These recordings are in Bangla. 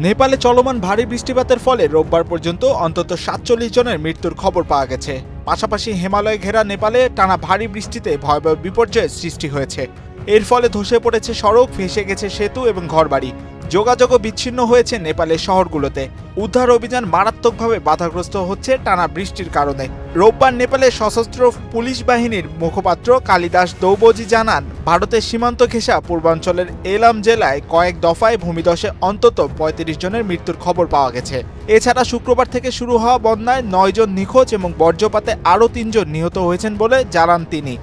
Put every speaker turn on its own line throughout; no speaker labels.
নেপালে চলমান ভারী বৃষ্টিপাতের ফলে রোববার পর্যন্ত অন্তত ৪৭ জনের মৃত্যুর খবর পাওয়া গেছে। পাশাপাশি হিমালয় ঘেরা নেপালে টানা ভারী বৃষ্টিতে ভয়াবহ বিপর্যয়ের সৃষ্টি হয়েছে। এর ফলে ধসে পড়েছে সড়ক, ভেসে গেছে সেতু এবং ঘরবাড়ি। যোগাযোগও বিচ্ছিন্ন হয়েছে নেপালের শহরগুলোতে। উদ্ধার অভিযান মারাত্মকভাবে বাধাগ্রস্ত হচ্ছে টানা বৃষ্টির কারণে। রোববার নেপালের সশস্ত্র পুলিশ বাহিনীর মুখপাত্র কালিদাস দৌবজি জানান, ভারতের সীমান্ত ঘেঁষা পূর্বাঞ্চলের এলাম জেলায় কয়েক দফায় ভূমিধসে অন্তত ৩৫ জনের মৃত্যুর খবর পাওয়া গেছে। এছাড়া শুক্রবার থেকে শুরু হওয়া বন্যায় ৯ জন নিখোঁজ এবং বজ্রপাতে আরও ৩ জন নিহত হয়েছেন বলে জানান তিনি।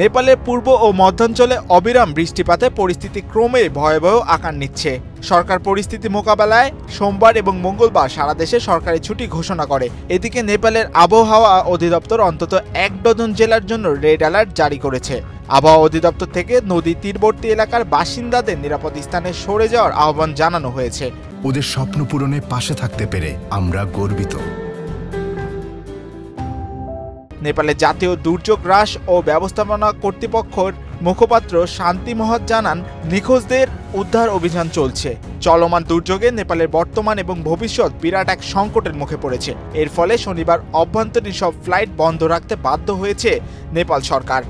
নেপালের পূর্ব ও মধ্যাঞ্চলে অবিরাম বৃষ্টিপাতে পরিস্থিতি ক্রমেই ভয়াবহ আকার নিচ্ছে। সরকার পরিস্থিতি মোকাবেলায় সোমবার এবং মঙ্গলবার সারা দেশে সরকারি ছুটি ঘোষণা করে। এদিকে নেপালের আবহাওয়া অধিদপ্তর অন্তত ১ ডজন জেলার জন্য রেড অ্যালার্ট জারি করেছে। আবহাওয়া অধিদপ্তর থেকে নদী তীরবর্তী এলাকার বাসিন্দাদের নিরাপদ স্থানে সরে যাওয়ার আহ্বান জানানো হয়েছে।
ওদের স্বপ্ন পূরণে পাশে থাকতে পেরে আমরা গর্বিত।
নেপালের জাতীয় দুর্যোগ হ্রাস ও ব্যবস্থাপনা কর্তৃপক্ষের মুখপাত্র শান্তি মহত জানান, নিখোঁজদের উদ্ধার অভিযান চলছে। চলমান দুর্যোগে নেপালের বর্তমান এবং ভবিষ্যৎ বিরাট এক সংকটের মুখে পড়েছে। এর ফলে শনিবার অভ্যন্তরীণ সব ফ্লাইট বন্ধ রাখতে বাধ্য হয়েছে নেপাল সরকার।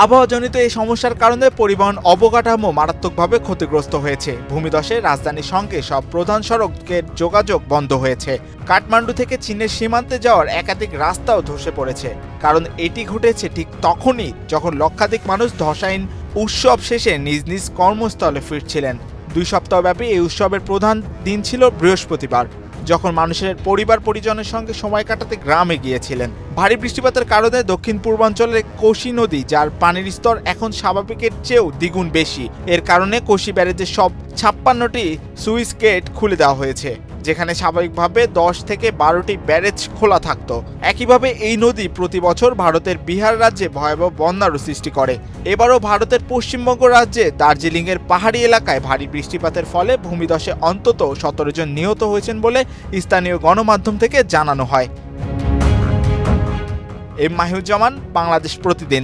আবহাওয়াজনিত এই সমস্যার কারণে পরিবহন অবকাঠামো মারাত্মকভাবে ক্ষতিগ্রস্ত হয়েছে। ভূমিধসে রাজধানীর সঙ্গে সব প্রধান সড়কের যোগাযোগ বন্ধ হয়েছে। কাঠমান্ডু থেকে চীনের সীমান্তে যাওয়ার একাধিক রাস্তাও ধসে পড়েছে। কারণ এটি ঘটেছে ঠিক তখনই যখন লক্ষাধিক মানুষ ধসাইন উৎসব শেষে নিজ নিজ কর্মস্থলে ফিরছিলেন। ২ সপ্তাহব্যাপী এই উৎসবের প্রধান দিন ছিল বৃহস্পতিবার, যখন মানুষের পরিবার পরিজনের সঙ্গে সময় কাটাতে গ্রামে গিয়েছিলেন। ভারী বৃষ্টিপাতের কারণে দক্ষিণ পূর্বাঞ্চলের কোশি নদী, যার পানির স্তর এখন স্বাভাবিকের চেয়েও দ্বিগুণ বেশি, এর কারণে কোশি ব্যারেজের সব ৫৬টি সুইচ গেট খুলে দেওয়া হয়েছে, যেখানে স্বাভাবিকভাবে ১০ থেকে ১২টি ব্যারেজ খোলা থাকত। একইভাবে এই নদী প্রতি বছর ভারতের বিহার রাজ্যে ভয়াবহ বন্যারও সৃষ্টি করে। এবারও ভারতের পশ্চিমবঙ্গ রাজ্যে দার্জিলিংয়ের পাহাড়ি এলাকায় ভারী বৃষ্টিপাতের ফলে ভূমিধসে অন্তত ১৭ জন নিহত হয়েছেন বলে স্থানীয় গণমাধ্যম থেকে জানানো হয়। এম মাহিউজ্জামান, বাংলাদেশ প্রতিদিন।